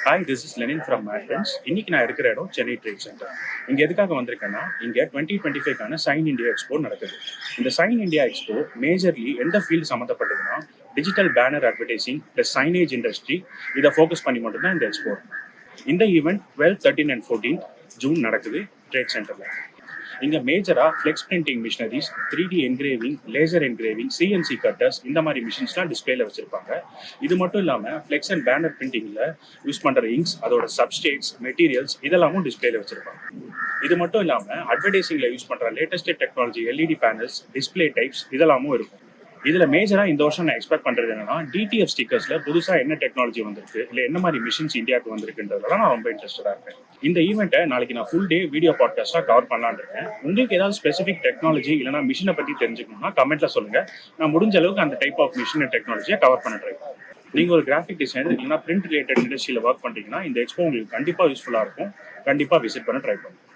Hi, this is Lenin from Matrons. இன்னைக்கு நான் இருக்கிற இடம் சென்னை ட்ரேட் சென்டர். இங்கே எதுக்காக வந்திருக்கேன்னா, இங்கே 2025க்கான சைன் இந்தியா எக்ஸ்போ நடக்குது. இந்த சைன் இந்தியா எக்ஸ்போ மேஜர்லி எந்த ஃபீல்டு சம்மந்தப்பட்டதுன்னா, digital banner advertising plus signage industry, இதை ஃபோக்கஸ் பண்ணி மட்டும்தான் இந்த எக்ஸ்போ. இந்த ஈவெண்ட் 12, 13 and 14 ஜூன் நடக்குது ட்ரேட் சென்டரில். இங்கே மேஜராக flex printing machineries, 3D engraving, laser engraving, CNC cutters, இந்த மாதிரி மிஷின்ஸ்லாம் டிஸ்பிளேல வச்சுருப்பாங்க. இது மட்டும் இல்லாமல் ஃப்ளெக்ஸ் அண்ட் பேனர் பிரிண்டிங்கில் யூஸ் பண்ணுற இங்க்ஸ், அதோட சப்ஸ்டேட்ஸ், மெட்டீரியல்ஸ் இதெல்லாமும் டிஸ்பிளேல வச்சுருப்பாங்க. இது மட்டும் இல்லாமல் அட்வர்டைசிங்கில் யூஸ் பண்ணுற latest technology LED panels, display types இதெல்லாமும் இருக்கும். இதில் மேஜராக இந்த வருஷம் நான் எக்ஸ்பெக்ட் பண்ணுறது என்னன்னா, DTF ஸ்டிக்கர்ஸில் புதுசாக என்ன டெக்னாலஜி வந்திருக்கு, இல்லை என்ன மாதிரி மிஷின்ஸ் இந்தியாவுக்கு வந்திருக்குன்றதுலாம் நான் ரொம்ப இன்ட்ரெஸ்டடாக இருக்கேன். இந்த ஈவெண்ட்டை நாளைக்கு நான் ஃபுல் டே வீடியோ பாட்காஸ்ட்டாக கவர் பண்ணலான்னு இருக்கேன். உங்களுக்கு ஏதாவது ஸ்பெசிஃபிக் டெக்னாலஜி இல்லைனா மிஷினை பற்றி தெரிஞ்சுக்கணும்னா கமெண்ட்டில் சொல்லுங்கள். நான் முடிஞ்ச அளவுக்கு அந்த டைப் ஆஃப் மிஷின் டெக்னாலஜியை கவர் பண்ண ட்ரை பண்ணுறேன். நீங்கள் ஒரு கிராஃபிக் டிசைனர் இல்லைனா பிரிண்ட் ரிலேட்டட் இண்டஸ்ட்ரியில் ஒர்க் பண்ணுறீங்கன்னா இந்த எக்ஸ்போ உங்களுக்கு கண்டிப்பாக யூஸ்ஃபுல்லாக இருக்கும். கண்டிப்பாக விசிட் பண்ண ட்ரை பண்ணுங்கள்.